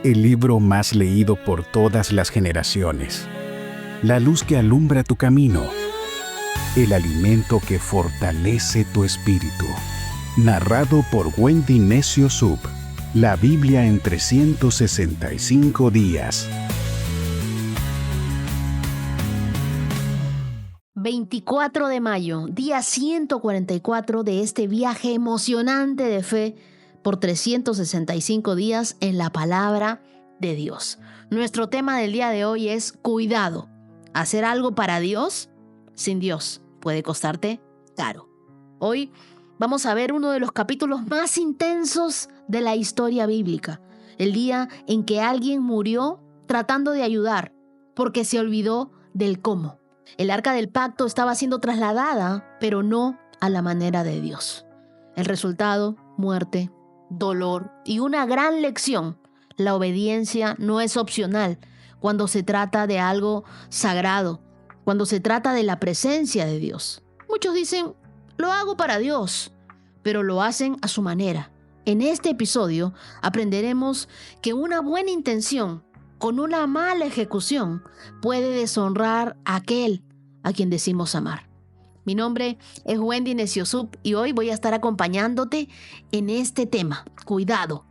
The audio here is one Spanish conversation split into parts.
el libro más leído por todas las generaciones, la luz que alumbra tu camino, el alimento que fortalece tu espíritu. Narrado por Wendy Necio Sub, la Biblia en 365 días. 24 de mayo, día 144 de este viaje emocionante de fe por 365 días en la palabra de Dios. Nuestro tema del día de hoy es cuidado. Hacer algo para Dios sin Dios puede costarte caro. Hoy vamos a ver uno de los capítulos más intensos de la historia bíblica. El día en que alguien murió tratando de ayudar porque se olvidó del cómo. El arca del pacto estaba siendo trasladada, pero no a la manera de Dios. El resultado, muerte, dolor y una gran lección. La obediencia no es opcional cuando se trata de algo sagrado, cuando se trata de la presencia de Dios. Muchos dicen, lo hago para Dios, pero lo hacen a su manera. En este episodio aprenderemos que una buena intención con una mala ejecución puede deshonrar a aquel a quien decimos amar. Mi nombre es Wendy Necio Sub y hoy voy a estar acompañándote en este tema. Cuidado,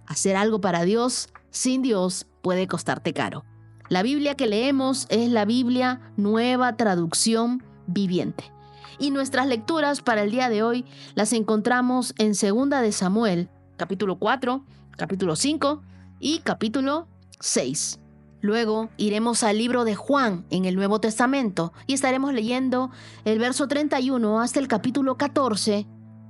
hacer algo para Dios sin Dios puede costarte caro. La Biblia que leemos es la Biblia Nueva Traducción Viviente. Y nuestras lecturas para el día de hoy las encontramos en 2 de Samuel, capítulo 4, capítulo 5 y capítulo 6. Luego iremos al libro de Juan en el Nuevo Testamento y estaremos leyendo el verso 31 hasta el capítulo 14,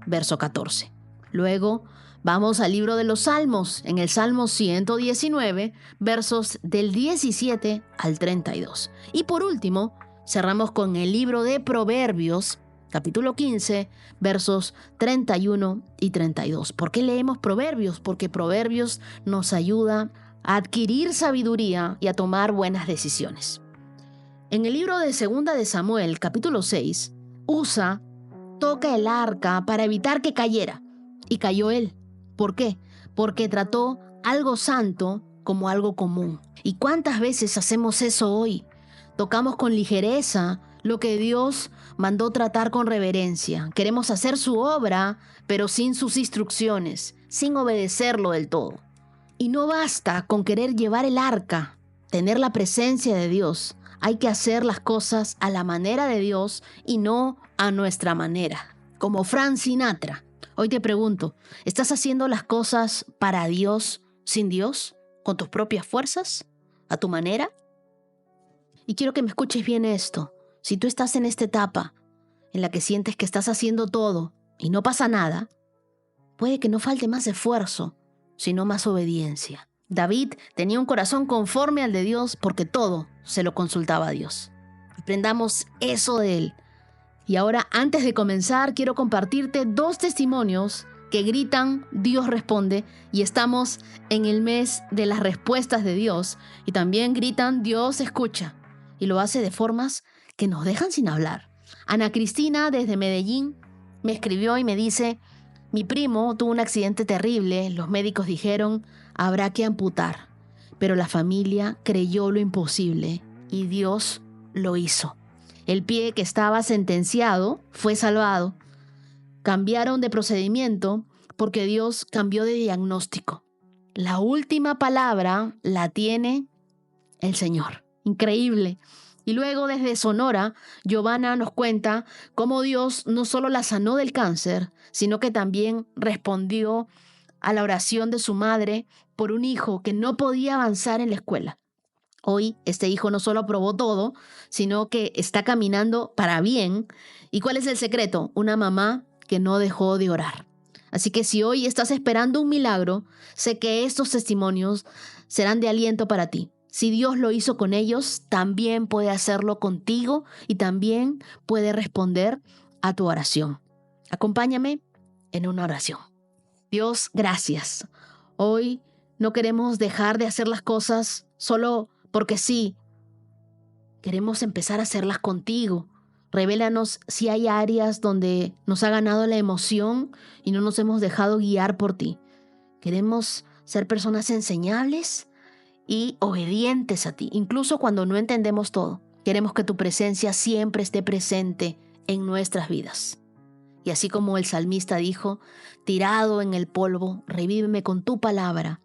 verso 14. Luego vamos al libro de los Salmos en el Salmo 119, versos del 17 al 32. Y por último, cerramos con el libro de Proverbios, capítulo 15, versos 31 y 32. ¿Por qué leemos Proverbios? Porque Proverbios nos ayuda a adquirir sabiduría y a tomar buenas decisiones. En el libro de 2 de Samuel, capítulo 6, Usa toca el arca para evitar que cayera, y cayó él. ¿Por qué? Porque trató algo santo como algo común. ¿Y cuántas veces hacemos eso hoy? Tocamos con ligereza lo que Dios mandó tratar con reverencia. Queremos hacer su obra, pero sin sus instrucciones, sin obedecerlo del todo. Y no basta con querer llevar el arca, tener la presencia de Dios. Hay que hacer las cosas a la manera de Dios y no a nuestra manera. Como Frank Sinatra. Hoy te pregunto, ¿estás haciendo las cosas para Dios sin Dios? ¿Con tus propias fuerzas? ¿A tu manera? Y quiero que me escuches bien esto. Si tú estás en esta etapa en la que sientes que estás haciendo todo y no pasa nada, puede que no falte más esfuerzo, sino más obediencia. David tenía un corazón conforme al de Dios porque todo se lo consultaba a Dios. Aprendamos eso de él. Y ahora, antes de comenzar, quiero compartirte 2 testimonios que gritan Dios responde, y estamos en el mes de las respuestas de Dios, y también gritan Dios escucha, y lo hace de formas que nos dejan sin hablar. Ana Cristina, desde Medellín, me escribió y me dice: mi primo tuvo un accidente terrible, los médicos dijeron, habrá que amputar, pero la familia creyó lo imposible y Dios lo hizo. El pie que estaba sentenciado fue salvado. Cambiaron de procedimiento porque Dios cambió de diagnóstico. La última palabra la tiene el Señor. Increíble. Y luego desde Sonora, Giovanna nos cuenta cómo Dios no solo la sanó del cáncer, sino que también respondió a la oración de su madre por un hijo que no podía avanzar en la escuela. Hoy este hijo no solo aprobó todo, sino que está caminando para bien. ¿Y cuál es el secreto? Una mamá que no dejó de orar. Así que si hoy estás esperando un milagro, sé que estos testimonios serán de aliento para ti. Si Dios lo hizo con ellos, también puede hacerlo contigo y también puede responder a tu oración. Acompáñame en una oración. Dios, gracias. Hoy no queremos dejar de hacer las cosas solo porque sí. Queremos empezar a hacerlas contigo. Revélanos si hay áreas donde nos ha ganado la emoción y no nos hemos dejado guiar por ti. Queremos ser personas enseñables y obedientes a ti, incluso cuando no entendemos todo. Queremos que tu presencia siempre esté presente en nuestras vidas. Y así como el salmista dijo, tirado en el polvo, revíveme con tu palabra.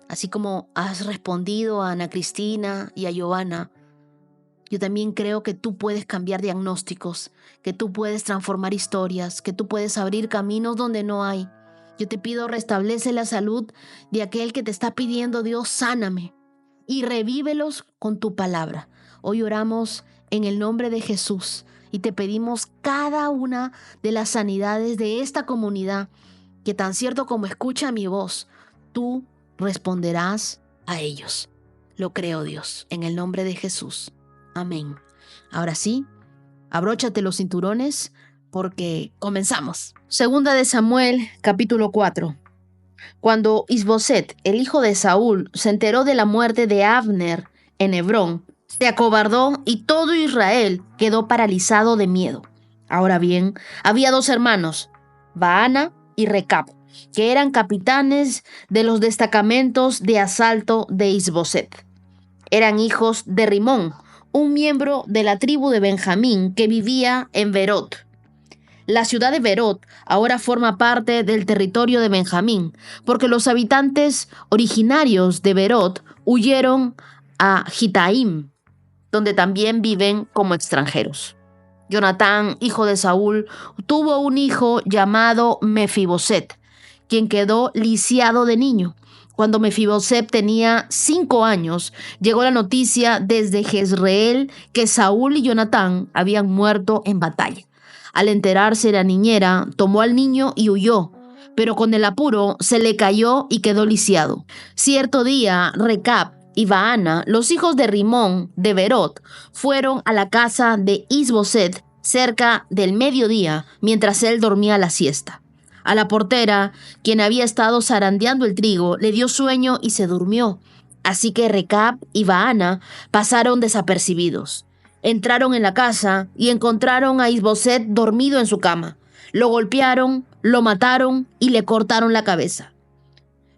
Así como has respondido a Ana Cristina y a Giovanna, yo también creo que tú puedes cambiar diagnósticos, que tú puedes transformar historias, que tú puedes abrir caminos donde no hay. Yo te pido, restablece la salud de aquel que te está pidiendo, Dios, sáname y revívelos con tu palabra. Hoy oramos en el nombre de Jesús y te pedimos cada una de las sanidades de esta comunidad, que tan cierto como escucha mi voz, tú responderás a ellos. Lo creo, Dios, en el nombre de Jesús. Amén. Ahora sí, abróchate los cinturones porque comenzamos. Segunda de Samuel, capítulo 4. Cuando Isboset, el hijo de Saúl, se enteró de la muerte de Abner en Hebrón, se acobardó y todo Israel quedó paralizado de miedo. Ahora bien, había dos hermanos, Baana y Recab, que eran capitanes de los destacamentos de asalto de Isboset. Eran hijos de Rimón, un miembro de la tribu de Benjamín que vivía en Berot. La ciudad de Berot ahora forma parte del territorio de Benjamín, porque los habitantes originarios de Berot huyeron a Gitaim, donde también viven como extranjeros. Jonatán, hijo de Saúl, tuvo un hijo llamado Mefiboset, quien quedó lisiado de niño. Cuando Mefiboset tenía 5 años, llegó la noticia desde Jezreel que Saúl y Jonatán habían muerto en batalla. Al enterarse, la niñera tomó al niño y huyó, pero con el apuro se le cayó y quedó lisiado. Cierto día, Recab y Baana, los hijos de Rimón de Berot, fueron a la casa de Isboset cerca del mediodía, mientras él dormía la siesta. A la portera, quien había estado zarandeando el trigo, le dio sueño y se durmió. Así que Recab y Baana pasaron desapercibidos. Entraron en la casa y encontraron a Isboset dormido en su cama. Lo golpearon, lo mataron y le cortaron la cabeza.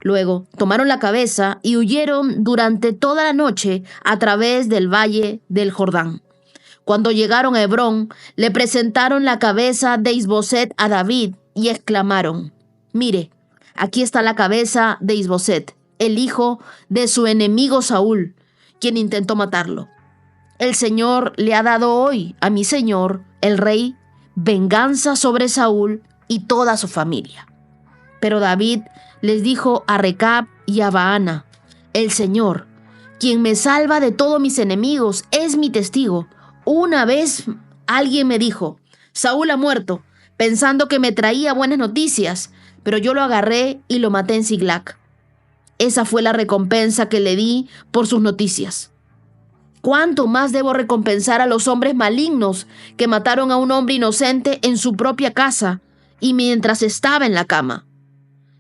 Luego tomaron la cabeza y huyeron durante toda la noche a través del valle del Jordán. Cuando llegaron a Hebrón, le presentaron la cabeza de Isboset a David y exclamaron: «Mire, aquí está la cabeza de Isboset, el hijo de su enemigo Saúl, quien intentó matarlo. El Señor le ha dado hoy a mi señor, el rey, venganza sobre Saúl y toda su familia». Pero David les dijo a Recab y a Baana: «El Señor, quien me salva de todos mis enemigos, es mi testigo. Una vez alguien me dijo: Saúl ha muerto, pensando que me traía buenas noticias, pero yo lo agarré y lo maté en Siglac. Esa fue la recompensa que le di por sus noticias. ¿Cuánto más debo recompensar a los hombres malignos que mataron a un hombre inocente en su propia casa y mientras estaba en la cama?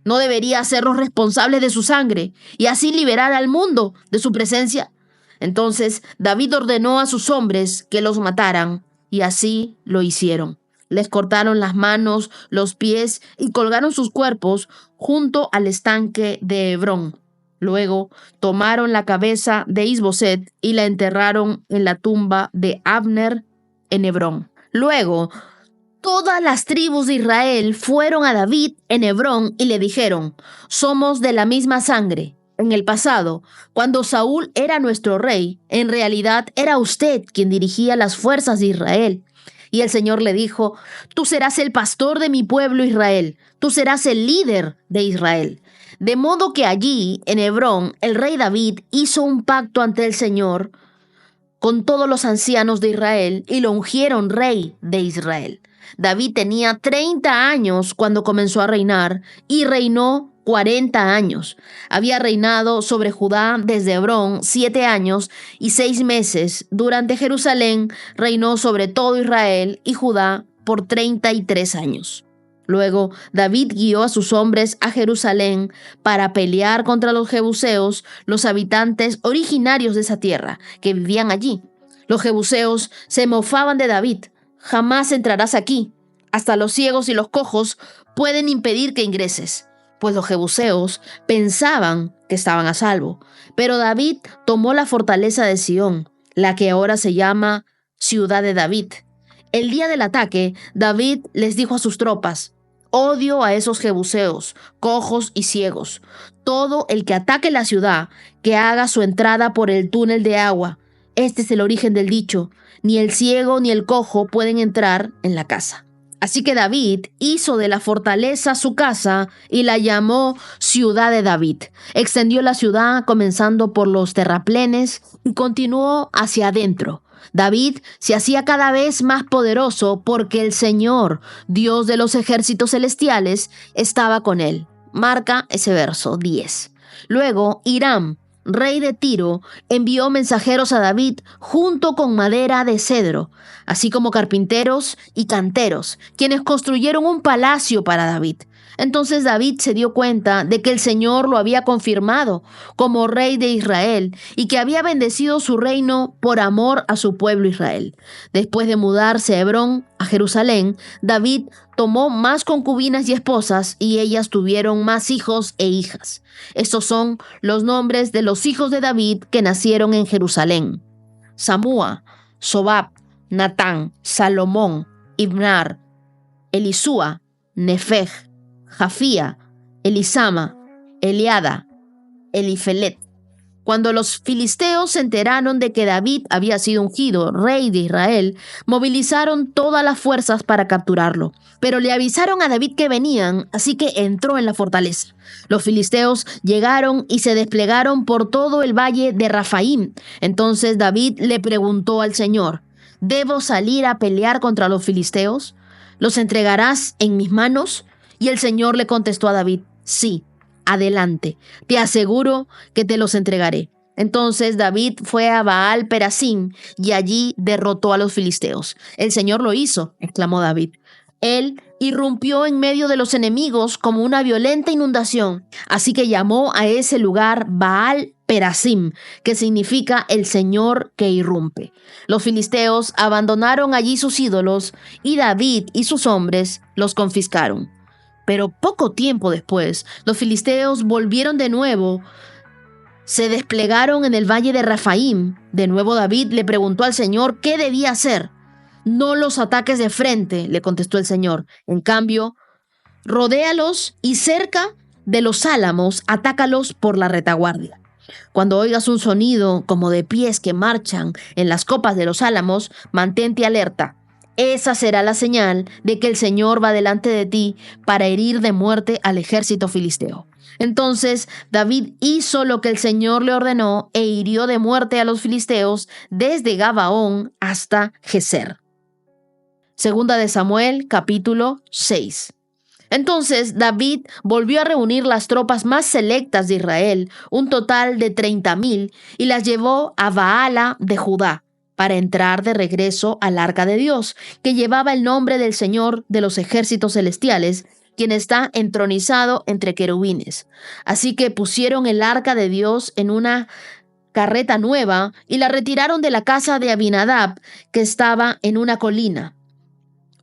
¿No debería hacerlos responsables de su sangre y así liberar al mundo de su presencia?». Entonces David ordenó a sus hombres que los mataran, y así lo hicieron. Les cortaron las manos, los pies y colgaron sus cuerpos junto al estanque de Hebrón. Luego tomaron la cabeza de Isboset y la enterraron en la tumba de Abner en Hebrón. Luego, todas las tribus de Israel fueron a David en Hebrón y le dijeron: «Somos de la misma sangre. En el pasado, cuando Saúl era nuestro rey, en realidad era usted quien dirigía las fuerzas de Israel». Y el Señor le dijo: «Tú serás el pastor de mi pueblo Israel, tú serás el líder de Israel». De modo que allí, en Hebrón, el rey David hizo un pacto ante el Señor con todos los ancianos de Israel y lo ungieron rey de Israel. David tenía 30 años cuando comenzó a reinar y reinó 40 años. Había reinado sobre Judá desde Hebrón 7 años y 6 meses. Durante Jerusalén reinó sobre todo Israel y Judá por 33 años. Luego David guió a sus hombres a Jerusalén para pelear contra los jebuseos, los habitantes originarios de esa tierra que vivían allí. Los jebuseos se mofaban de David: «Jamás entrarás aquí. Hasta los ciegos y los cojos pueden impedir que ingreses». pues los jebuseos pensaban que estaban a salvo. Pero David tomó la fortaleza de Sión, la que ahora se llama Ciudad de David. El día del ataque, David les dijo a sus tropas: odio a esos jebuseos, cojos y ciegos. Todo el que ataque la ciudad, que haga su entrada por el túnel de agua. Este es el origen del dicho: ni el ciego ni el cojo pueden entrar en la casa. Así que David hizo de la fortaleza su casa y la llamó Ciudad de David. Extendió la ciudad comenzando por los terraplenes y continuó hacia adentro. David se hacía cada vez más poderoso porque el Señor, Dios de los ejércitos celestiales, estaba con él. Marca ese verso 10. Luego, Hiram, rey de Tiro, envió mensajeros a David junto con madera de cedro, así como carpinteros y canteros, quienes construyeron un palacio para David. Entonces David se dio cuenta de que el Señor lo había confirmado como rey de Israel y que había bendecido su reino por amor a su pueblo Israel. Después de mudarse a Hebrón, a Jerusalén, David tomó más concubinas y esposas y ellas tuvieron más hijos e hijas. Estos son los nombres de los hijos de David que nacieron en Jerusalén: Samúa, Sobab, Natán, Salomón, Ibnar, Elisúa, Nefeg, Jafía, Elisama, Eliada, Elifelet. Cuando los filisteos se enteraron de que David había sido ungido rey de Israel, movilizaron todas las fuerzas para capturarlo. Pero le avisaron a David que venían, así que entró en la fortaleza. Los filisteos llegaron y se desplegaron por todo el valle de Rafaim. Entonces David le preguntó al Señor: ¿debo salir a pelear contra los filisteos? ¿Los entregarás en mis manos? Y el Señor le contestó a David: sí, adelante, te aseguro que te los entregaré. Entonces David fue a Baal Perasim y allí derrotó a los filisteos. El Señor lo hizo, exclamó David. Él irrumpió en medio de los enemigos como una violenta inundación, así que llamó a ese lugar Baal Perasim, que significa el Señor que irrumpe. Los filisteos abandonaron allí sus ídolos y David y sus hombres los confiscaron. Pero poco tiempo después, los filisteos volvieron de nuevo, se desplegaron en el valle de Rafaim. De nuevo David le preguntó al Señor qué debía hacer. No los ataques de frente, le contestó el Señor. En cambio, rodéalos y cerca de los álamos, atácalos por la retaguardia. Cuando oigas un sonido como de pies que marchan en las copas de los álamos, mantente alerta. Esa será la señal de que el Señor va delante de ti para herir de muerte al ejército filisteo. Entonces David hizo lo que el Señor le ordenó e hirió de muerte a los filisteos desde Gabaón hasta Geser. Segunda de Samuel, capítulo 6. Entonces David volvió a reunir las tropas más selectas de Israel, un total de 30,000, y las llevó a Baala de Judá, para entrar de regreso al arca de Dios, que llevaba el nombre del Señor de los ejércitos celestiales, quien está entronizado entre querubines. Así que pusieron el arca de Dios en una carreta nueva y la retiraron de la casa de Abinadab, que estaba en una colina.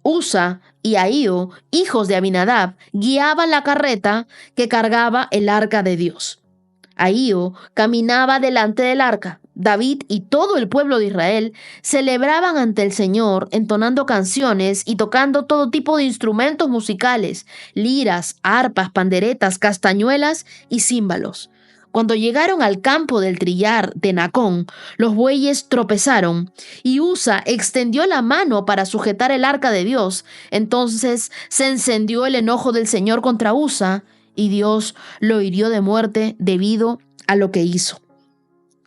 Usa y Ahío, hijos de Abinadab, guiaban la carreta que cargaba el arca de Dios. Ahío caminaba delante del arca. David y todo el pueblo de Israel celebraban ante el Señor, entonando canciones y tocando todo tipo de instrumentos musicales: liras, arpas, panderetas, castañuelas y címbalos. Cuando llegaron al campo del trillar de Nacón, los bueyes tropezaron y Usa extendió la mano para sujetar el arca de Dios. Entonces se encendió el enojo del Señor contra Usa y Dios lo hirió de muerte debido a lo que hizo.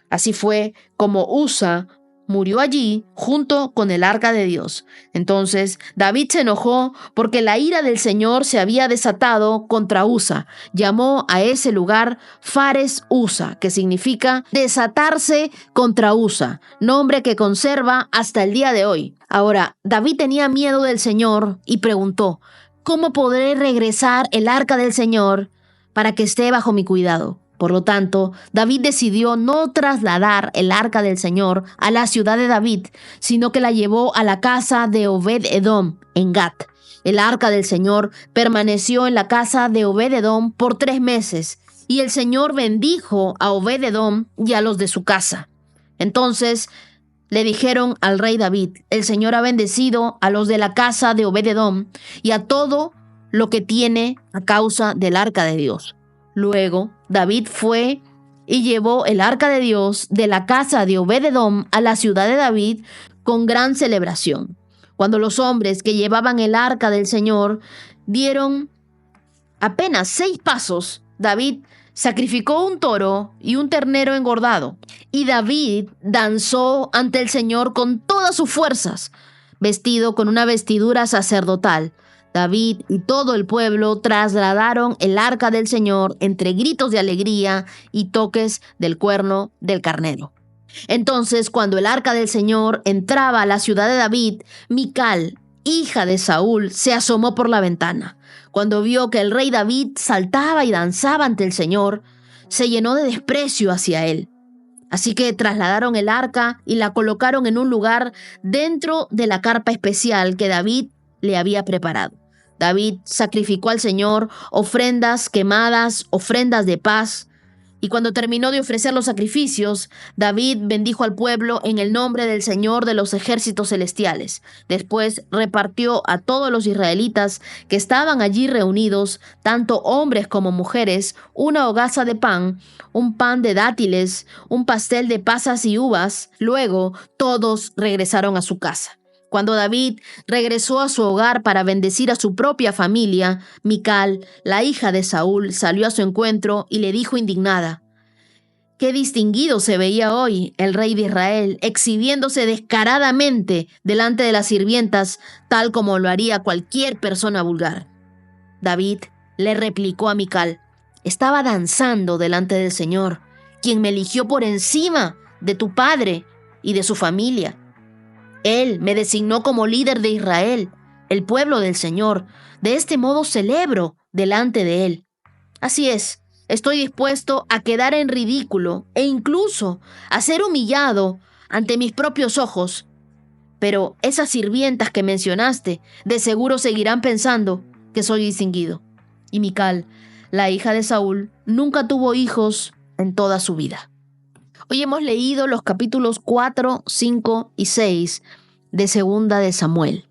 Así fue como Usa murió allí junto con el arca de Dios. Entonces David se enojó porque la ira del Señor se había desatado contra Usa. Llamó a ese lugar Fares Usa, que significa desatarse contra Usa, nombre que conserva hasta el día de hoy. Ahora, David tenía miedo del Señor y preguntó: ¿cómo podré regresar el arca del Señor para que esté bajo mi cuidado? Por lo tanto, David decidió no trasladar el arca del Señor a la ciudad de David, sino que la llevó a la casa de Obed-Edom en Gat. El arca del Señor permaneció en la casa de Obed-edom por 3 meses, y el Señor bendijo a Obed-edom y a los de su casa. Entonces le dijeron al rey David: el Señor ha bendecido a los de la casa de Obed-edom y a todo lo que tiene a causa del arca de Dios. Luego David fue y llevó el arca de Dios de la casa de Obed-edom a la ciudad de David con gran celebración. Cuando los hombres que llevaban el arca del Señor dieron apenas 6 pasos, David sacrificó un toro y un ternero engordado. Y David danzó ante el Señor con todas sus fuerzas, vestido con una vestidura sacerdotal. David y todo el pueblo trasladaron el arca del Señor entre gritos de alegría y toques del cuerno del carnero. Entonces, cuando el arca del Señor entraba a la ciudad de David, Mical, hija de Saúl, se asomó por la ventana. Cuando vio que el rey David saltaba y danzaba ante el Señor, se llenó de desprecio hacia él. Así que trasladaron el arca y la colocaron en un lugar dentro de la carpa especial que David le había preparado. David sacrificó al Señor ofrendas quemadas, ofrendas de paz. Y cuando terminó de ofrecer los sacrificios, David bendijo al pueblo en el nombre del Señor de los ejércitos celestiales. Después repartió a todos los israelitas que estaban allí reunidos, tanto hombres como mujeres, una hogaza de pan, un pan de dátiles, un pastel de pasas y uvas. Luego todos regresaron a su casa. Cuando David regresó a su hogar para bendecir a su propia familia, Mical, la hija de Saúl, salió a su encuentro y le dijo indignada: «Qué distinguido se veía hoy el rey de Israel, exhibiéndose descaradamente delante de las sirvientas, tal como lo haría cualquier persona vulgar». David le replicó a Mical: «Estaba danzando delante del Señor, quien me eligió por encima de tu padre y de su familia. Él me designó como líder de Israel, el pueblo del Señor. De este modo celebro delante de Él. Así es, estoy dispuesto a quedar en ridículo e incluso a ser humillado ante mis propios ojos. Pero esas sirvientas que mencionaste de seguro seguirán pensando que soy distinguido». Y Mical, la hija de Saúl, nunca tuvo hijos en toda su vida. Hoy hemos leído los capítulos 4, 5 y 6 de Segunda de Samuel.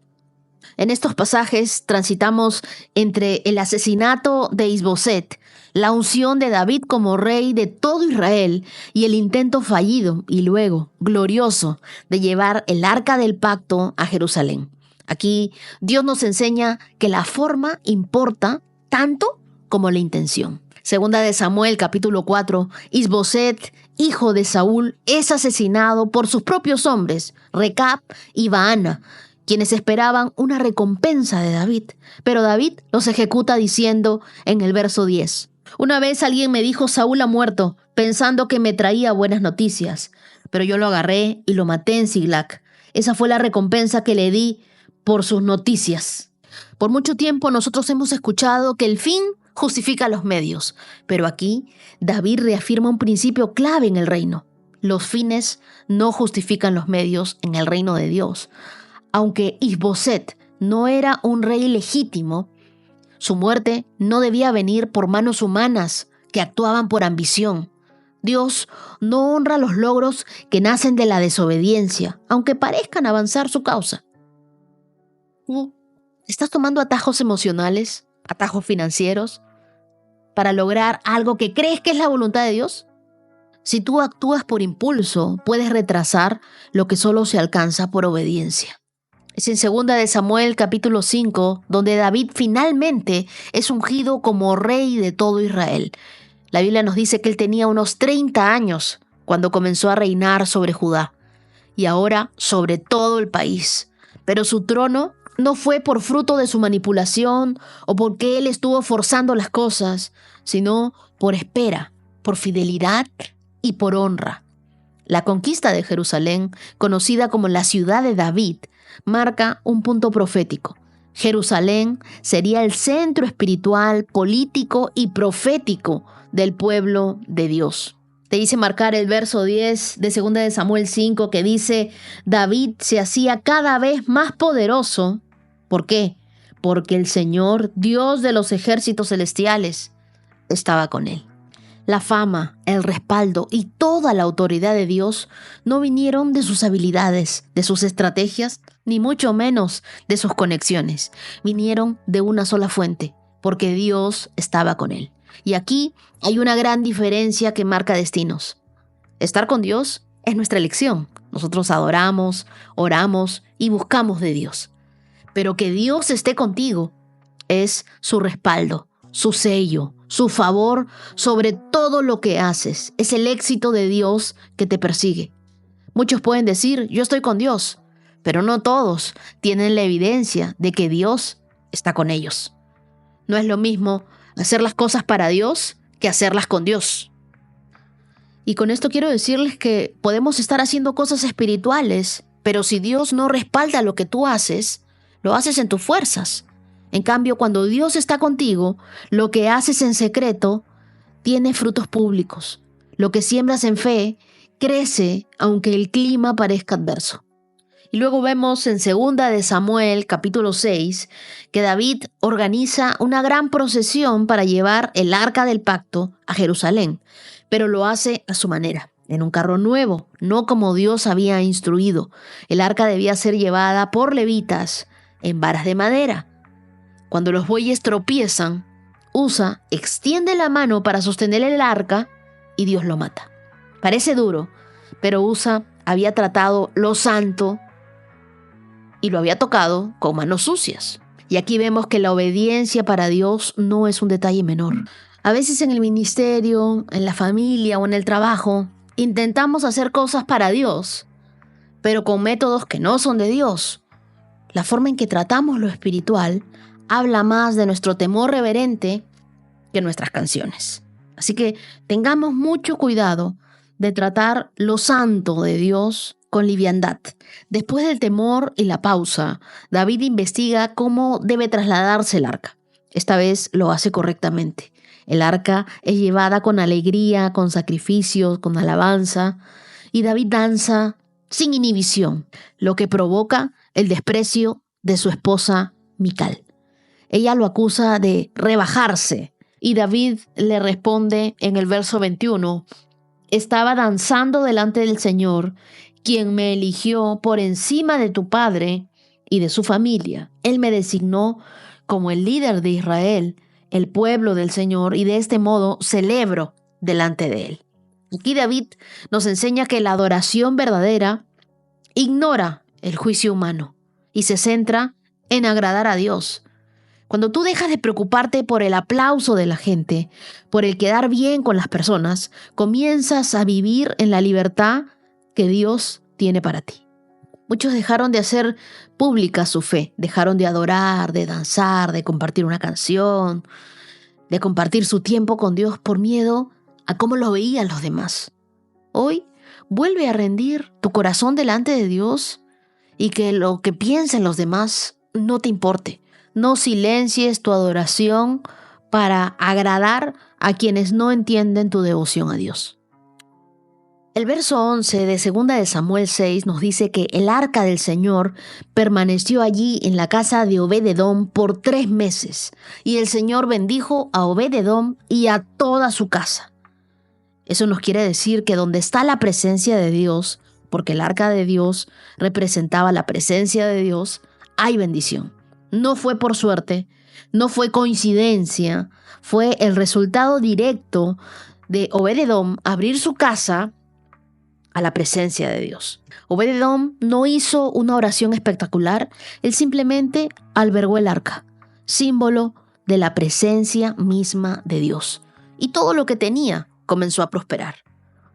En estos pasajes transitamos entre el asesinato de Isboset, la unción de David como rey de todo Israel y el intento fallido y luego glorioso de llevar el arca del pacto a Jerusalén. Aquí Dios nos enseña que la forma importa tanto como la intención. Segunda de Samuel, capítulo 4, Isboset, hijo de Saúl, es asesinado por sus propios hombres, Recab y Baana, quienes esperaban una recompensa de David. Pero David los ejecuta diciendo en el verso 10, «Una vez alguien me dijo: Saúl ha muerto, pensando que me traía buenas noticias. Pero yo lo agarré y lo maté en Siglac. Esa fue la recompensa que le di por sus noticias». Por mucho tiempo nosotros hemos escuchado que el fin justifica los medios, pero aquí David reafirma un principio clave en el reino. Los fines no justifican los medios en el reino de Dios. Aunque Isboset no era un rey legítimo, su muerte no debía venir por manos humanas que actuaban por ambición. Dios no honra los logros que nacen de la desobediencia, aunque parezcan avanzar su causa. ¿Estás tomando atajos emocionales, atajos financieros, para lograr algo que crees que es la voluntad de Dios? Si tú actúas por impulso, puedes retrasar lo que solo se alcanza por obediencia. Es en Segunda de Samuel, capítulo 5, donde David finalmente es ungido como rey de todo Israel. La Biblia nos dice que él tenía unos 30 años cuando comenzó a reinar sobre Judá y ahora sobre todo el país. Pero su trono no fue por fruto de su manipulación o porque él estuvo forzando las cosas, sino por espera, por fidelidad y por honra. La conquista de Jerusalén, conocida como la ciudad de David, marca un punto profético. Jerusalén sería el centro espiritual, político y profético del pueblo de Dios. Te hice marcar el verso 10 de 2 de Samuel 5 que dice: David se hacía cada vez más poderoso. ¿Por qué? porque el Señor, Dios de los ejércitos celestiales, estaba con él. La fama, el respaldo y toda la autoridad de Dios no vinieron de sus habilidades, de sus estrategias, ni mucho menos de sus conexiones. Vinieron de una sola fuente, porque Dios estaba con él. Y aquí hay una gran diferencia que marca destinos. Estar con Dios es nuestra elección. Nosotros adoramos, oramos y buscamos de Dios. Pero que Dios esté contigo es su respaldo, su sello, su favor sobre todo lo que haces. Es el éxito de Dios que te persigue. Muchos pueden decir, yo estoy con Dios, pero no todos tienen la evidencia de que Dios está con ellos. No es lo mismo hacer las cosas para Dios que hacerlas con Dios. Y con esto quiero decirles que podemos estar haciendo cosas espirituales, pero si Dios no respalda lo que tú haces, lo haces en tus fuerzas. En cambio, cuando Dios está contigo, lo que haces en secreto tiene frutos públicos. Lo que siembras en fe crece aunque el clima parezca adverso. Y luego vemos en 2 de Samuel, capítulo 6, que David organiza una gran procesión para llevar el arca del pacto a Jerusalén, pero lo hace a su manera, en un carro nuevo, no como Dios había instruido. El arca debía ser llevada por levitas en varas de madera. Cuando los bueyes tropiezan, Usa extiende la mano para sostener el arca y Dios lo mata. Parece duro, pero Usa había tratado lo santo y lo había tocado con manos sucias. Y aquí vemos que la obediencia para Dios no es un detalle menor. A veces en el ministerio, en la familia o en el trabajo, intentamos hacer cosas para Dios, pero con métodos que no son de Dios. La forma en que tratamos lo espiritual habla más de nuestro temor reverente que nuestras canciones. Así que tengamos mucho cuidado de tratar lo santo de Dios con liviandad. Después del temor y la pausa, David investiga cómo debe trasladarse el arca. Esta vez lo hace correctamente. El arca es llevada con alegría, con sacrificios, con alabanza, y David danza sin inhibición, lo que provoca el desprecio de su esposa Mical. Ella lo acusa de rebajarse y David le responde en el verso 21, «Estaba danzando delante del Señor, quien me eligió por encima de tu padre y de su familia. Él me designó como el líder de Israel, el pueblo del Señor, y de este modo celebro delante de él». Aquí David nos enseña que la adoración verdadera ignora el juicio humano y se centra en agradar a Dios. Cuando tú dejas de preocuparte por el aplauso de la gente, por el quedar bien con las personas, comienzas a vivir en la libertad que Dios tiene para ti. Muchos dejaron de hacer pública su fe, dejaron de adorar, de danzar, de compartir una canción, de compartir su tiempo con Dios por miedo a cómo lo veían los demás. Hoy vuelve a rendir tu corazón delante de Dios y que lo que piensen los demás no te importe. No silencies tu adoración para agradar a quienes no entienden tu devoción a Dios. El verso 11 de 2 de Samuel 6 nos dice que el arca del Señor permaneció allí en la casa de Obed-edom por 3 meses, y el Señor bendijo a Obed-edom y a toda su casa. Eso nos quiere decir que donde está la presencia de Dios, porque el arca de Dios representaba la presencia de Dios, hay bendición. No fue por suerte, no fue coincidencia, fue el resultado directo de Obed-edom abrir su casa a la presencia de Dios. Obed-edom no hizo una oración espectacular, él simplemente albergó el arca, símbolo de la presencia misma de Dios. Y todo lo que tenía comenzó a prosperar.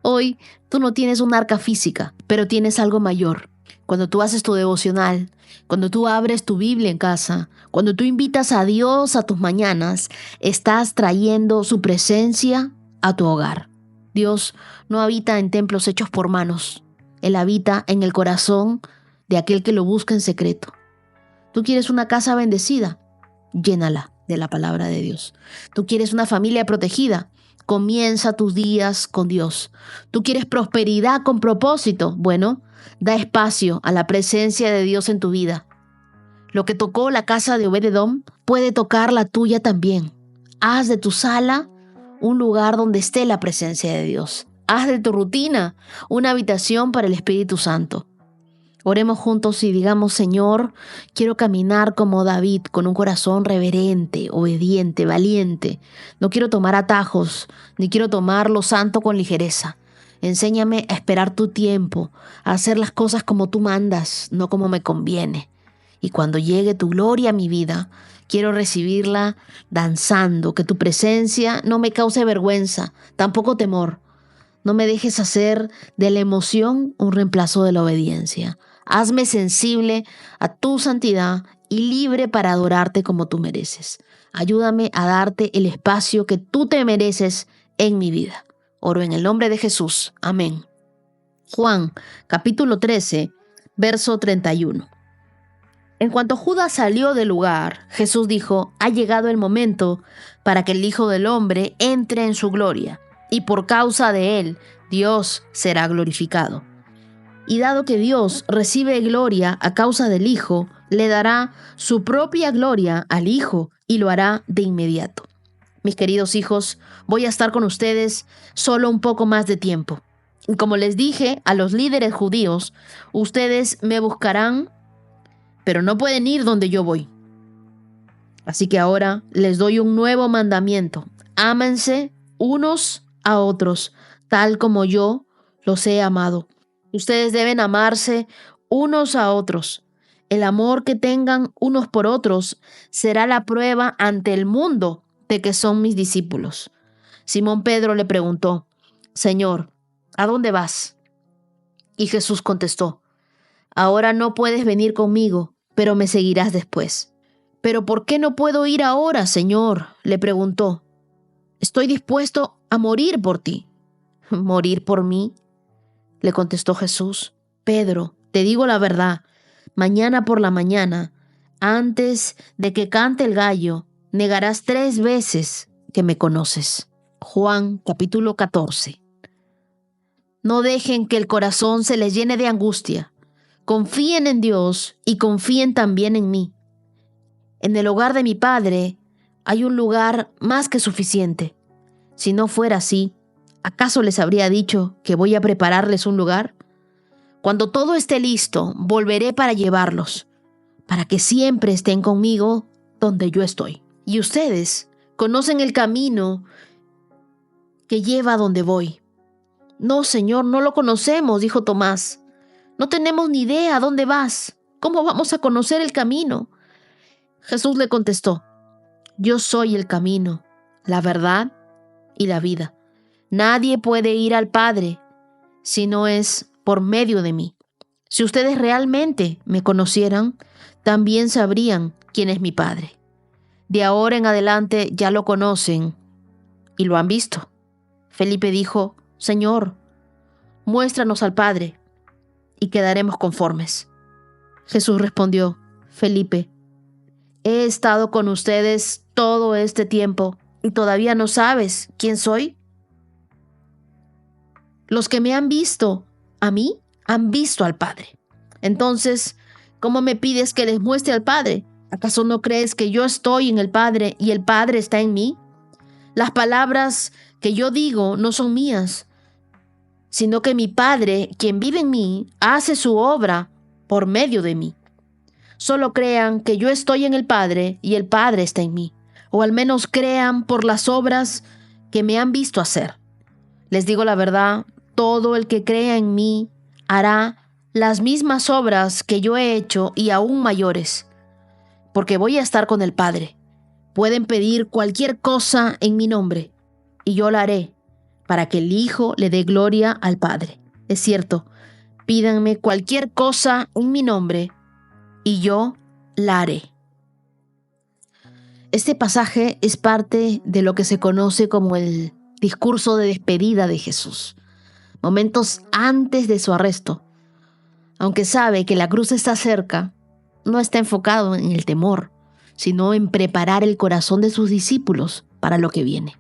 Hoy tú no tienes un arca física, pero tienes algo mayor. Cuando tú haces tu devocional, cuando tú abres tu Biblia en casa, cuando tú invitas a Dios a tus mañanas, estás trayendo su presencia a tu hogar. Dios no habita en templos hechos por manos. Él habita en el corazón de aquel que lo busca en secreto. ¿Tú quieres una casa bendecida? Llénala de la palabra de Dios. ¿Tú quieres una familia protegida? Comienza tus días con Dios. ¿Tú quieres prosperidad con propósito? Bueno, da espacio a la presencia de Dios en tu vida. Lo que tocó la casa de Obed-Edom puede tocar la tuya también. Haz de tu sala un lugar donde esté la presencia de Dios. Haz de tu rutina una habitación para el Espíritu Santo. Oremos juntos y digamos: Señor, quiero caminar como David, con un corazón reverente, obediente, valiente. No quiero tomar atajos, ni quiero tomar lo santo con ligereza. Enséñame a esperar tu tiempo, a hacer las cosas como tú mandas, no como me conviene. Y cuando llegue tu gloria a mi vida, quiero recibirla danzando, que tu presencia no me cause vergüenza, tampoco temor. No me dejes hacer de la emoción un reemplazo de la obediencia. Hazme sensible a tu santidad y libre para adorarte como tú mereces. Ayúdame a darte el espacio que tú te mereces en mi vida. Oro en el nombre de Jesús. Amén. Juan, capítulo 13, verso 31. En cuanto Judas salió del lugar, Jesús dijo: ha llegado el momento para que el Hijo del Hombre entre en su gloria, y por causa de él, Dios será glorificado. Y dado que Dios recibe gloria a causa del Hijo, le dará su propia gloria al Hijo y lo hará de inmediato. Mis queridos hijos, voy a estar con ustedes solo un poco más de tiempo. Y como les dije a los líderes judíos, ustedes me buscarán, pero no pueden ir donde yo voy. Así que ahora les doy un nuevo mandamiento: ámense unos a otros, tal como yo los he amado. Ustedes deben amarse unos a otros. El amor que tengan unos por otros será la prueba ante el mundo de que son mis discípulos. Simón Pedro le preguntó: Señor, ¿a dónde vas? Y Jesús contestó: ahora no puedes venir conmigo, pero me seguirás después. ¿Pero por qué no puedo ir ahora, Señor?, le preguntó. Estoy dispuesto a morir por ti. ¿Morir por mí?, le contestó Jesús. Pedro, te digo la verdad, mañana por la mañana, antes de que cante el gallo, negarás 3 veces que me conoces. Juan capítulo 14. No dejen que el corazón se les llene de angustia. Confíen en Dios y confíen también en mí. En el hogar de mi Padre hay un lugar más que suficiente. Si no fuera así, ¿acaso les habría dicho que voy a prepararles un lugar? Cuando todo esté listo, volveré para llevarlos, para que siempre estén conmigo donde yo estoy. Y ustedes conocen el camino que lleva a donde voy. No, Señor, no lo conocemos, dijo Tomás. No tenemos ni idea a dónde vas. ¿Cómo vamos a conocer el camino? Jesús le contestó: yo soy el camino, la verdad y la vida. Nadie puede ir al Padre si no es por medio de mí. Si ustedes realmente me conocieran, también sabrían quién es mi Padre. De ahora en adelante ya lo conocen y lo han visto. Felipe dijo: Señor, muéstranos al Padre y quedaremos conformes. Jesús respondió: Felipe, he estado con ustedes todo este tiempo y todavía no sabes quién soy. Los que me han visto a mí han visto al Padre. Entonces, ¿cómo me pides que les muestre al Padre? ¿Acaso no crees que yo estoy en el Padre y el Padre está en mí? Las palabras que yo digo no son mías, sino que mi Padre, quien vive en mí, hace su obra por medio de mí. Solo crean que yo estoy en el Padre y el Padre está en mí, o al menos crean por las obras que me han visto hacer. Les digo la verdad, todo el que crea en mí hará las mismas obras que yo he hecho y aún mayores, porque voy a estar con el Padre. Pueden pedir cualquier cosa en mi nombre y yo la haré, para que el Hijo le dé gloria al Padre. Es cierto, pídanme cualquier cosa en mi nombre y yo la haré. Este pasaje es parte de lo que se conoce como el discurso de despedida de Jesús, momentos antes de su arresto. Aunque sabe que la cruz está cerca, no está enfocado en el temor, sino en preparar el corazón de sus discípulos para lo que viene.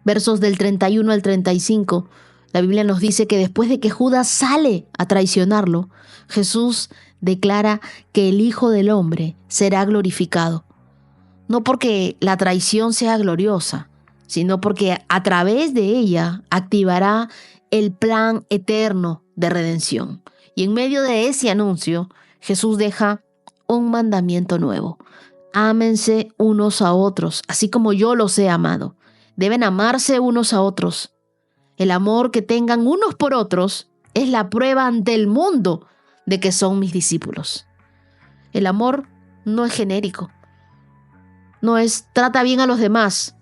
Versos del 31 al 35, la Biblia nos dice que después de que Judas sale a traicionarlo, Jesús declara que el Hijo del Hombre será glorificado. No porque la traición sea gloriosa, sino porque a través de ella activará el plan eterno de redención. Y en medio de ese anuncio, Jesús deja un mandamiento nuevo. Ámense unos a otros, así como yo los he amado. Deben amarse unos a otros. El amor que tengan unos por otros es la prueba ante el mundo de que son mis discípulos. El amor no es genérico. No es trata bien a los demás.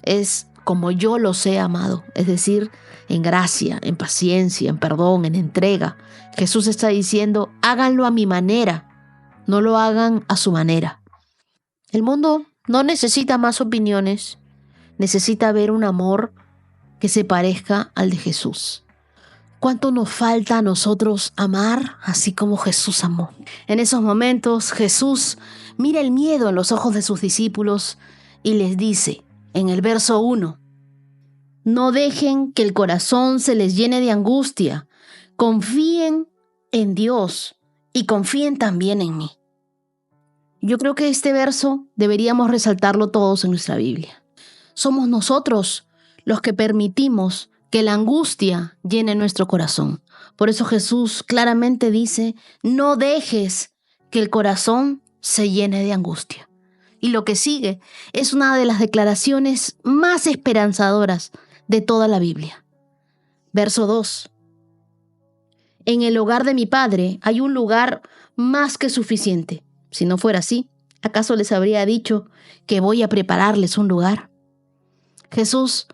Es como yo los he amado. Es decir, en gracia, en paciencia, en perdón, en entrega. Jesús está diciendo, háganlo a mi manera. No lo hagan a su manera. El mundo no necesita más opiniones. Necesita ver un amor que se parezca al de Jesús. ¿Cuánto nos falta a nosotros amar así como Jesús amó? En esos momentos Jesús mira el miedo en los ojos de sus discípulos y les dice en el verso 1, no dejen que el corazón se les llene de angustia, confíen en Dios y confíen también en mí. Yo creo que este verso deberíamos resaltarlo todos en nuestra Biblia. Somos nosotros los que permitimos que la angustia llene nuestro corazón. Por eso Jesús claramente dice, no dejes que el corazón se llene de angustia. Y lo que sigue es una de las declaraciones más esperanzadoras de toda la Biblia. Verso 2. En el hogar de mi Padre hay un lugar más que suficiente. Si no fuera así, ¿acaso les habría dicho que voy a prepararles un lugar? Jesús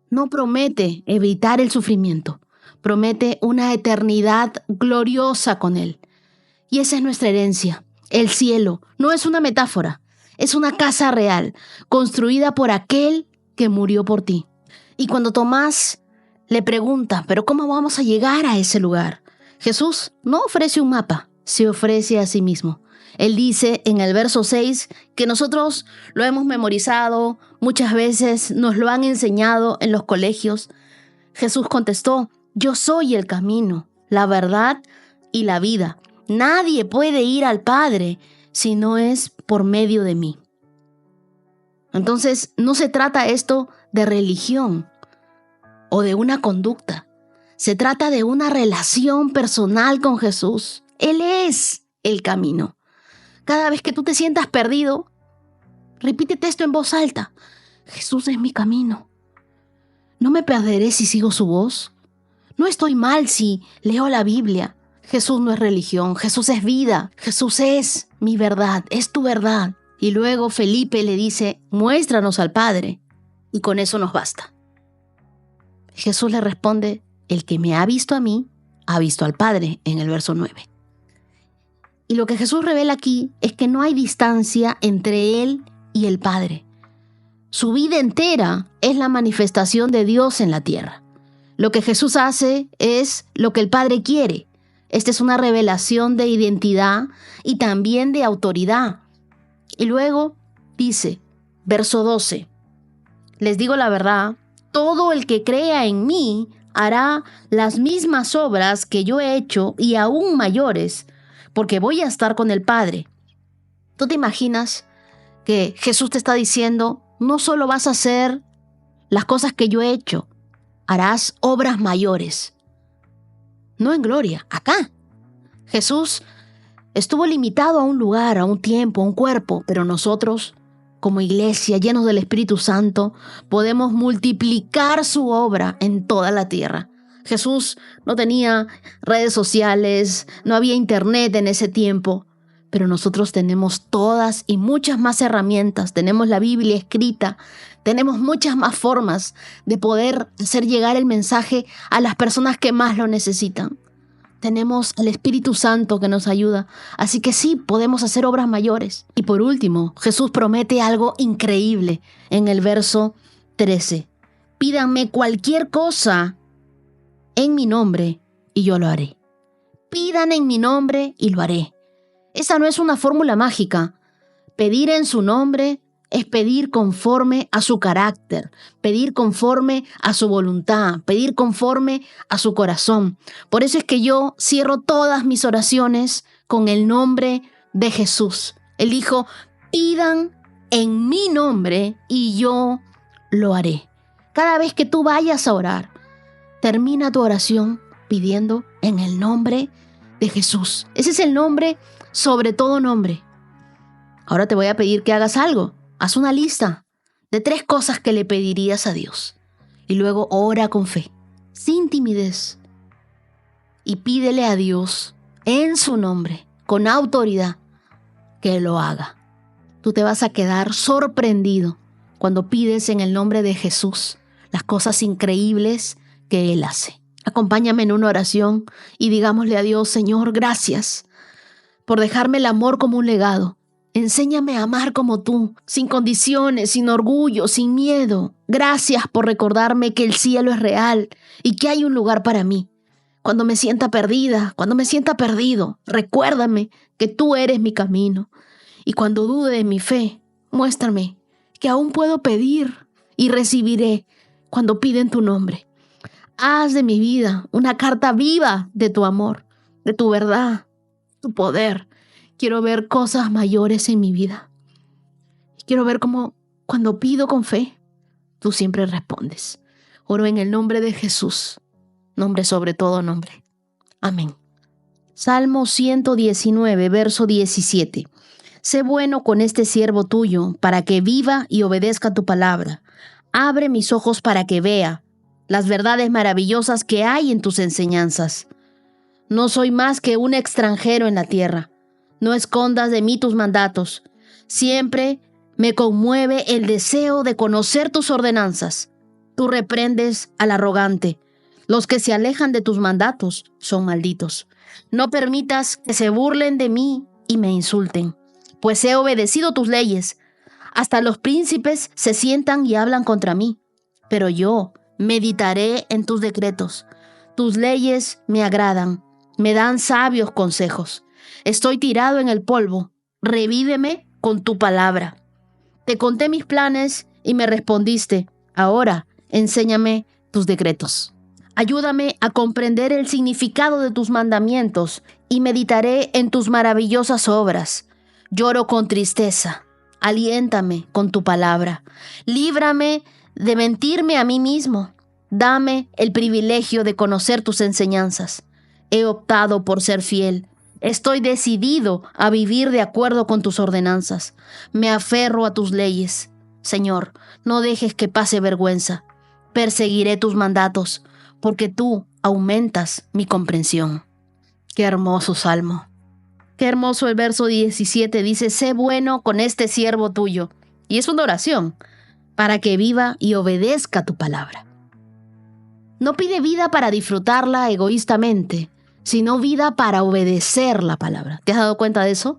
no promete evitar el sufrimiento, promete una eternidad gloriosa con Él. Y esa es nuestra herencia. El cielo no es una metáfora, es una casa real, construida por aquel que murió por ti. Y cuando Tomás le pregunta, ¿pero cómo vamos a llegar a ese lugar? Jesús no ofrece un mapa, se ofrece a sí mismo. Él dice en el verso 6 que nosotros lo hemos memorizado, muchas veces nos lo han enseñado en los colegios. Jesús contestó, yo soy el camino, la verdad y la vida. Nadie puede ir al Padre si no es por medio de mí. Entonces, no se trata esto de religión o de una conducta. Se trata de una relación personal con Jesús. Él es el camino. Cada vez que tú te sientas perdido, repítete esto en voz alta. Jesús es mi camino. No me perderé si sigo su voz. No estoy mal si leo la Biblia. Jesús no es religión, Jesús es vida. Jesús es mi verdad, es tu verdad. Y luego Felipe le dice, muéstranos al Padre. Y con eso nos basta. Jesús le responde, el que me ha visto a mí, ha visto al Padre, en el verso 9. Y lo que Jesús revela aquí es que no hay distancia entre Él y el Padre. Su vida entera es la manifestación de Dios en la tierra. Lo que Jesús hace es lo que el Padre quiere. Esta es una revelación de identidad y también de autoridad. Y luego dice, verso 12, les digo la verdad, todo el que crea en mí hará las mismas obras que yo he hecho y aún mayores, porque voy a estar con el Padre. ¿Tú te imaginas que Jesús te está diciendo, no solo vas a hacer las cosas que yo he hecho, harás obras mayores? No en gloria, acá. Jesús estuvo limitado a un lugar, a un tiempo, a un cuerpo, pero nosotros, como iglesia, llenos del Espíritu Santo, podemos multiplicar su obra en toda la tierra. Jesús no tenía redes sociales, no había internet en ese tiempo, pero nosotros tenemos todas y muchas más herramientas. Tenemos la Biblia escrita, tenemos muchas más formas de poder hacer llegar el mensaje a las personas que más lo necesitan. Tenemos al Espíritu Santo que nos ayuda, así que sí, podemos hacer obras mayores. Y por último, Jesús promete algo increíble en el verso 13. Pídanme cualquier cosa en mi nombre y yo lo haré. Pidan en mi nombre y lo haré. Esa no es una fórmula mágica. Pedir en su nombre es pedir conforme a su carácter, pedir conforme a su voluntad, pedir conforme a su corazón. Por eso es que yo cierro todas mis oraciones con el nombre de Jesús. Él dijo, pidan en mi nombre y yo lo haré. Cada vez que tú vayas a orar, termina tu oración pidiendo en el nombre de Jesús. Ese es el nombre sobre todo nombre. Ahora te voy a pedir que hagas algo. Haz una lista de 3 cosas que le pedirías a Dios. Y luego ora con fe, sin timidez. Y pídele a Dios en su nombre, con autoridad, que lo haga. Tú te vas a quedar sorprendido cuando pides en el nombre de Jesús las cosas increíbles que Él hace. Acompáñame en una oración y digámosle a Dios, Señor, gracias por dejarme el amor como un legado. Enséñame a amar como tú, sin condiciones, sin orgullo, sin miedo. Gracias por recordarme que el cielo es real y que hay un lugar para mí. Cuando me sienta perdida, cuando me sienta perdido, recuérdame que tú eres mi camino. Y cuando dude de mi fe, muéstrame que aún puedo pedir y recibiré cuando pida en tu nombre. Haz de mi vida una carta viva de tu amor, de tu verdad, tu poder. Quiero ver cosas mayores en mi vida. Quiero ver cómo cuando pido con fe, tú siempre respondes. Oro en el nombre de Jesús, nombre sobre todo nombre. Amén. Salmo 119, verso 17. Sé bueno con este siervo tuyo, para que viva y obedezca tu palabra. Abre mis ojos para que vea las verdades maravillosas que hay en tus enseñanzas. No soy más que un extranjero en la tierra. No escondas de mí tus mandatos. Siempre me conmueve el deseo de conocer tus ordenanzas. Tú reprendes al arrogante. Los que se alejan de tus mandatos son malditos. No permitas que se burlen de mí y me insulten, pues he obedecido tus leyes. Hasta los príncipes se sientan y hablan contra mí, pero yo meditaré en tus decretos. Tus leyes me agradan, me dan sabios consejos. Estoy tirado en el polvo, revíveme con tu palabra. Te conté mis planes y me respondiste. Ahora enséñame tus decretos. Ayúdame a comprender el significado de tus mandamientos y meditaré en tus maravillosas obras. Lloro con tristeza. Aliéntame con tu palabra. Líbrame de mentirme a mí mismo. Dame el privilegio de conocer tus enseñanzas. He optado por ser fiel. Estoy decidido a vivir de acuerdo con tus ordenanzas. Me aferro a tus leyes. Señor, no dejes que pase vergüenza. Perseguiré tus mandatos, porque tú aumentas mi comprensión. Qué hermoso salmo. Qué hermoso el verso 17. Dice, sé bueno con este siervo tuyo. Y es una oración para que viva y obedezca tu palabra. No pide vida para disfrutarla egoístamente, sino vida para obedecer la palabra. ¿Te has dado cuenta de eso?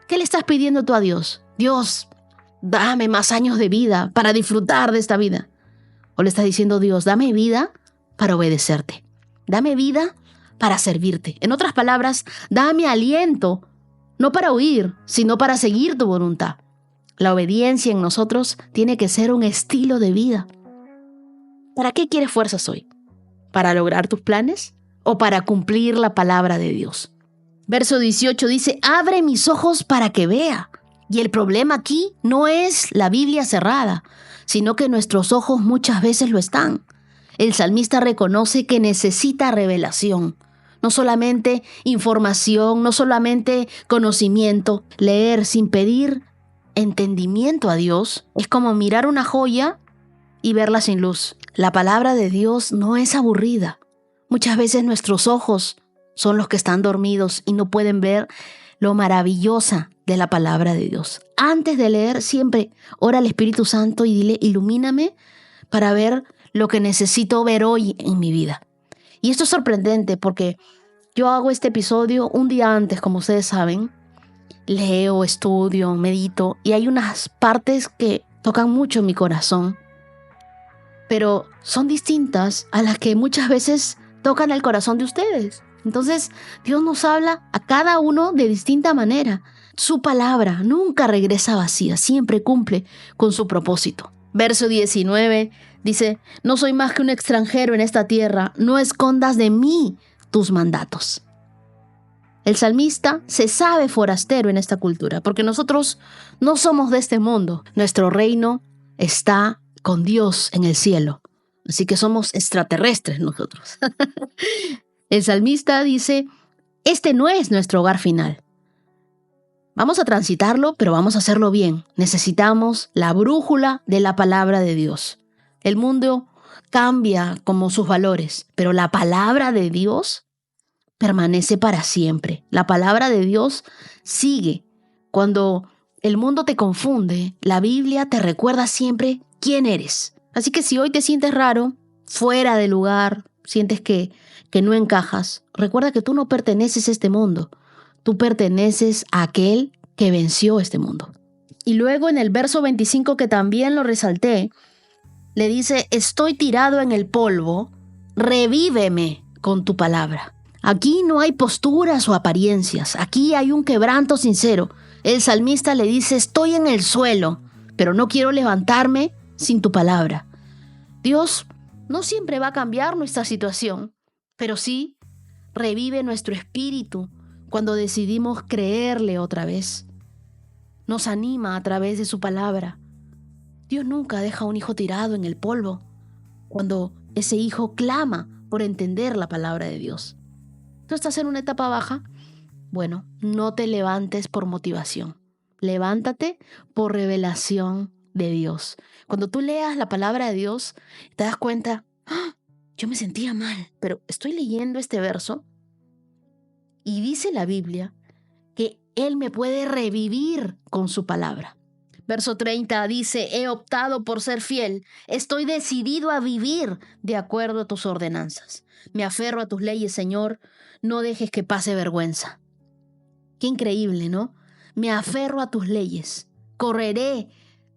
¿Qué le estás pidiendo tú a Dios? Dios, dame más años de vida para disfrutar de esta vida. O le estás diciendo, Dios, dame vida para obedecerte. Dame vida para servirte. En otras palabras, dame aliento, no para huir, sino para seguir tu voluntad. La obediencia en nosotros tiene que ser un estilo de vida. ¿Para qué quieres fuerzas hoy? ¿Para lograr tus planes o para cumplir la palabra de Dios? Verso 18 dice, abre mis ojos para que vea. Y el problema aquí no es la Biblia cerrada, sino que nuestros ojos muchas veces lo están. El salmista reconoce que necesita revelación. No solamente información, no solamente conocimiento. Leer sin pedir entendimiento a Dios es como mirar una joya y verla sin luz. La palabra de Dios no es aburrida. Muchas veces nuestros ojos son los que están dormidos y no pueden ver lo maravillosa de la palabra de Dios. Antes de leer, siempre ora al Espíritu Santo y dile, ilumíname para ver lo que necesito ver hoy en mi vida. Y esto es sorprendente porque yo hago este episodio un día antes, como ustedes saben. Leo, estudio, medito y hay unas partes que tocan mucho mi corazón, pero son distintas a las que muchas veces tocan el corazón de ustedes. Entonces, Dios nos habla a cada uno de distinta manera. Su palabra nunca regresa vacía, siempre cumple con su propósito. Verso 19 dice, no soy más que un extranjero en esta tierra, no escondas de mí tus mandatos. El salmista se sabe forastero en esta cultura, porque nosotros no somos de este mundo. Nuestro reino está con Dios en el cielo. Así que somos extraterrestres nosotros. El salmista dice, este no es nuestro hogar final. Vamos a transitarlo, pero vamos a hacerlo bien. Necesitamos la brújula de la palabra de Dios. El mundo cambia como sus valores, pero la palabra de Dios permanece para siempre. La palabra de Dios sigue. Cuando el mundo te confunde, la Biblia te recuerda siempre quién eres. Así que si hoy te sientes raro, fuera de lugar, sientes que no encajas, recuerda que tú no perteneces a este mundo. Tú perteneces a aquel que venció este mundo. Y luego en el verso 25, que también lo resalté, le dice, estoy tirado en el polvo, revíveme con tu palabra. Aquí no hay posturas o apariencias, aquí hay un quebranto sincero. El salmista le dice, estoy en el suelo, pero no quiero levantarme sin tu palabra. Dios no siempre va a cambiar nuestra situación, pero sí revive nuestro espíritu cuando decidimos creerle otra vez. Nos anima a través de su palabra. Dios nunca deja a un hijo tirado en el polvo cuando ese hijo clama por entender la palabra de Dios. ¿Tú estás en una etapa baja? Bueno, no te levantes por motivación. Levántate por revelación de Dios. Cuando tú leas la palabra de Dios, te das cuenta, yo me sentía mal, pero estoy leyendo este verso y dice la Biblia que Él me puede revivir con su palabra. Verso 30 dice, he optado por ser fiel, estoy decidido a vivir de acuerdo a tus ordenanzas. Me aferro a tus leyes, Señor, no dejes que pase vergüenza. Qué increíble, ¿no? Me aferro a tus leyes, correré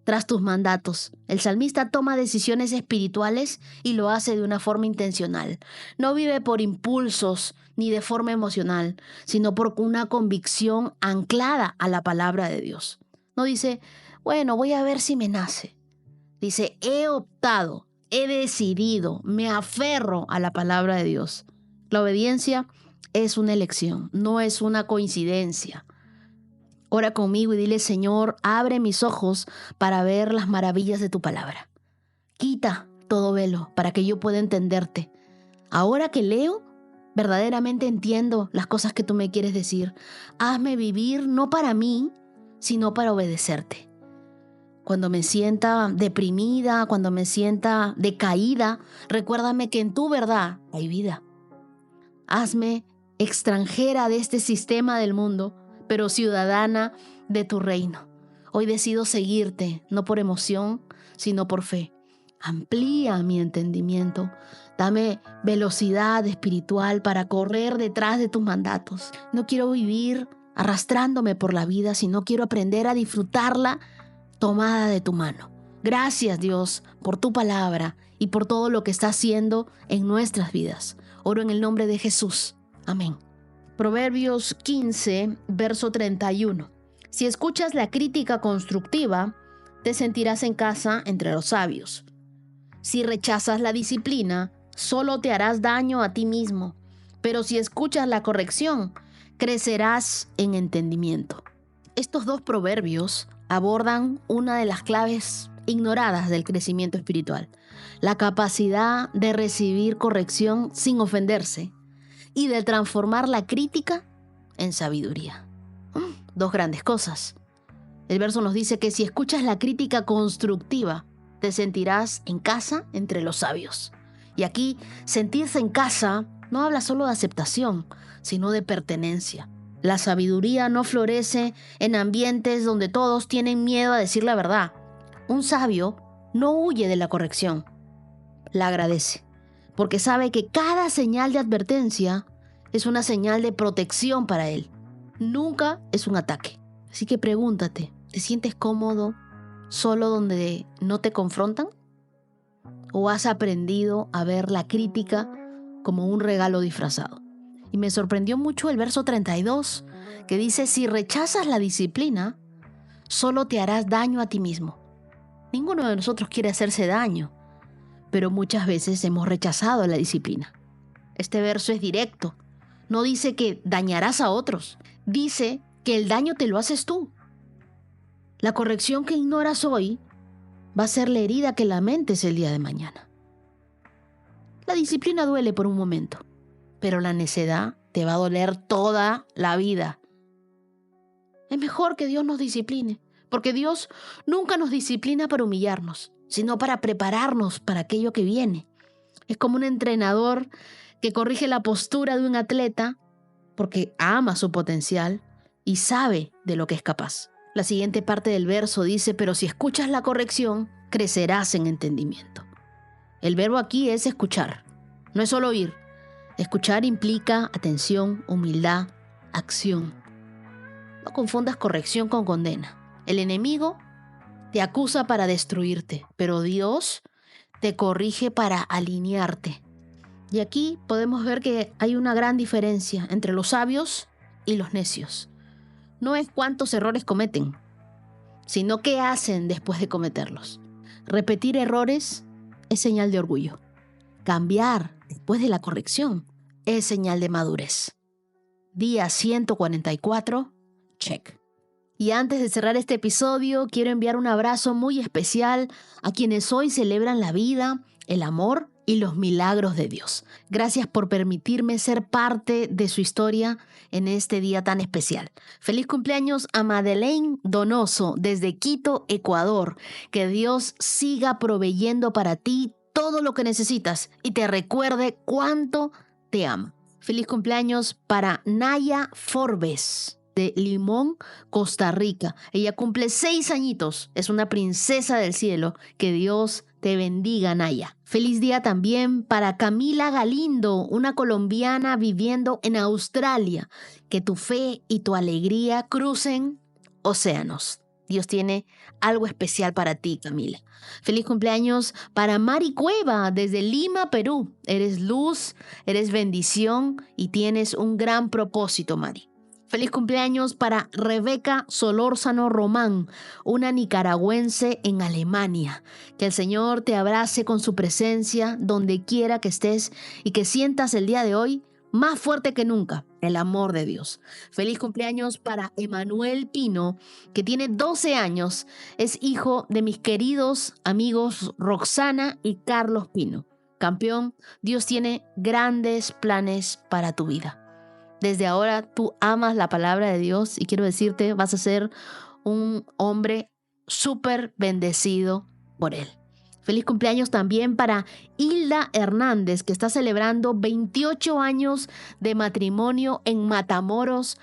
tras tus mandatos. El salmista toma decisiones espirituales y lo hace de una forma intencional. No vive por impulsos ni de forma emocional, sino por una convicción anclada a la palabra de Dios. No dice, bueno, voy a ver si me nace. Dice, he optado, he decidido, me aferro a la palabra de Dios. La obediencia es una elección, no es una coincidencia. Ora conmigo y dile, Señor, abre mis ojos para ver las maravillas de tu palabra. Quita todo velo para que yo pueda entenderte. Ahora que leo, verdaderamente entiendo las cosas que tú me quieres decir. Hazme vivir no para mí, sino para obedecerte. Cuando me sienta deprimida, cuando me sienta decaída, recuérdame que en tu verdad hay vida. Hazme extranjera de este sistema del mundo, pero ciudadana de tu reino. Hoy decido seguirte, no por emoción, sino por fe. Amplía mi entendimiento. Dame velocidad espiritual para correr detrás de tus mandatos. No quiero vivir arrastrándome por la vida, sino quiero aprender a disfrutarla tomada de tu mano. Gracias, Dios, por tu palabra y por todo lo que está haciendo en nuestras vidas. Oro en el nombre de Jesús. Amén. Proverbios 15, verso 31. Si escuchas la crítica constructiva, te sentirás en casa entre los sabios. Si rechazas la disciplina, solo te harás daño a ti mismo. Pero si escuchas la corrección, crecerás en entendimiento. Estos dos proverbios abordan una de las claves ignoradas del crecimiento espiritual: la capacidad de recibir corrección sin ofenderse y de transformar la crítica en sabiduría. Dos grandes cosas. El verso nos dice que si escuchas la crítica constructiva, te sentirás en casa entre los sabios. Y aquí, sentirse en casa no habla solo de aceptación, sino de pertenencia. La sabiduría no florece en ambientes donde todos tienen miedo a decir la verdad. Un sabio no huye de la corrección, la agradece, porque sabe que cada señal de advertencia es una señal de protección para él. Nunca es un ataque. Así que pregúntate, ¿te sientes cómodo solo donde no te confrontan? ¿O has aprendido a ver la crítica como un regalo disfrazado? Y me sorprendió mucho el verso 32, que dice, si rechazas la disciplina, solo te harás daño a ti mismo. Ninguno de nosotros quiere hacerse daño, pero muchas veces hemos rechazado la disciplina. Este verso es directo. No dice que dañarás a otros. Dice que el daño te lo haces tú. La corrección que ignoras hoy va a ser la herida que lamentes el día de mañana. La disciplina duele por un momento, pero la necedad te va a doler toda la vida. Es mejor que Dios nos discipline, porque Dios nunca nos disciplina para humillarnos, sino para prepararnos para aquello que viene. Es como un entrenador que corrige la postura de un atleta porque ama su potencial y sabe de lo que es capaz. La siguiente parte del verso dice, pero si escuchas la corrección, crecerás en entendimiento. El verbo aquí es escuchar, no es solo oír. Escuchar implica atención, humildad, acción. No confundas corrección con condena. El enemigo te acusa para destruirte, pero Dios te corrige para alinearte. Y aquí podemos ver que hay una gran diferencia entre los sabios y los necios. No es cuántos errores cometen, sino qué hacen después de cometerlos. Repetir errores es señal de orgullo. Cambiar después de la corrección es señal de madurez. Día 144, check. Y antes de cerrar este episodio, quiero enviar un abrazo muy especial a quienes hoy celebran la vida, el amor y los milagros de Dios. Gracias por permitirme ser parte de su historia en este día tan especial. Feliz cumpleaños a Madeleine Donoso desde Quito, Ecuador. Que Dios siga proveyendo para ti todo lo que necesitas y te recuerde cuánto te ama. Feliz cumpleaños para Naya Forbes de Limón, Costa Rica. Ella cumple 6 añitos. Es una princesa del cielo. Que Dios te bendiga, Naya. Feliz día también para Camila Galindo, una colombiana viviendo en Australia. Que tu fe y tu alegría crucen océanos. Dios tiene algo especial para ti, Camila. Feliz cumpleaños para Mari Cueva desde Lima, Perú. Eres luz, eres bendición y tienes un gran propósito, Mari. Feliz cumpleaños para Rebeca Solórzano Román, una nicaragüense en Alemania. Que el Señor te abrace con su presencia donde quiera que estés y que sientas el día de hoy más fuerte que nunca el amor de Dios. Feliz cumpleaños para Emanuel Pino, que tiene 12 años. Es hijo de mis queridos amigos Roxana y Carlos Pino. Campeón, Dios tiene grandes planes para tu vida. Desde ahora tú amas la palabra de Dios y quiero decirte, vas a ser un hombre súper bendecido por Él. Feliz cumpleaños también para Hilda Hernández, que está celebrando 28 años de matrimonio en Matamoros,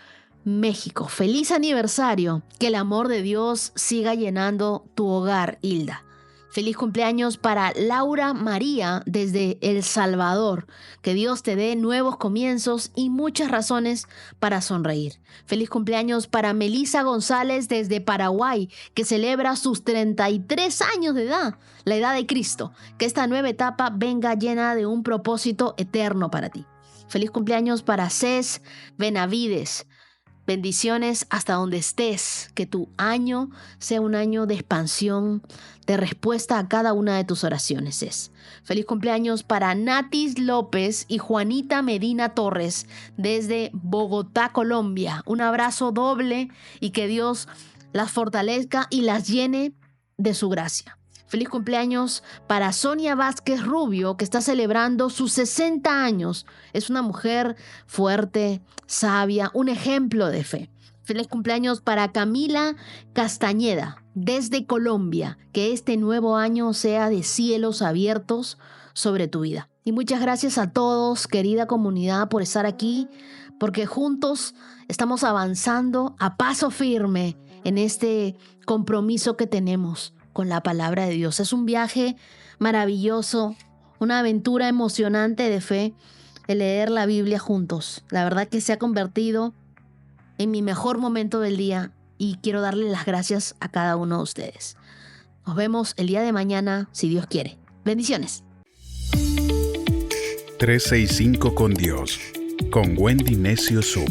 México. Feliz aniversario. Que el amor de Dios siga llenando tu hogar, Hilda. Feliz cumpleaños para Laura María desde El Salvador. Que Dios te dé nuevos comienzos y muchas razones para sonreír. Feliz cumpleaños para Melissa González desde Paraguay, que celebra sus 33 años de edad, la edad de Cristo. Que esta nueva etapa venga llena de un propósito eterno para ti. Feliz cumpleaños para Cés Benavides. Bendiciones hasta donde estés, que tu año sea un año de expansión, de respuesta a cada una de tus oraciones. Feliz cumpleaños para Natis López y Juanita Medina Torres desde Bogotá, Colombia. Un abrazo doble y que Dios las fortalezca y las llene de su gracia. Feliz cumpleaños para Sonia Vázquez Rubio, que está celebrando sus 60 años. Es una mujer fuerte, sabia, un ejemplo de fe. Feliz cumpleaños para Camila Castañeda, desde Colombia. Que este nuevo año sea de cielos abiertos sobre tu vida. Y muchas gracias a todos, querida comunidad, por estar aquí, porque juntos estamos avanzando a paso firme en este compromiso que tenemos con la palabra de Dios. Es un viaje maravilloso, una aventura emocionante de fe, el leer la Biblia juntos. La verdad que se ha convertido en mi mejor momento del día y quiero darle las gracias a cada uno de ustedes. Nos vemos el día de mañana, si Dios quiere. Bendiciones. 365 con Dios, con Wendy Necio Sub.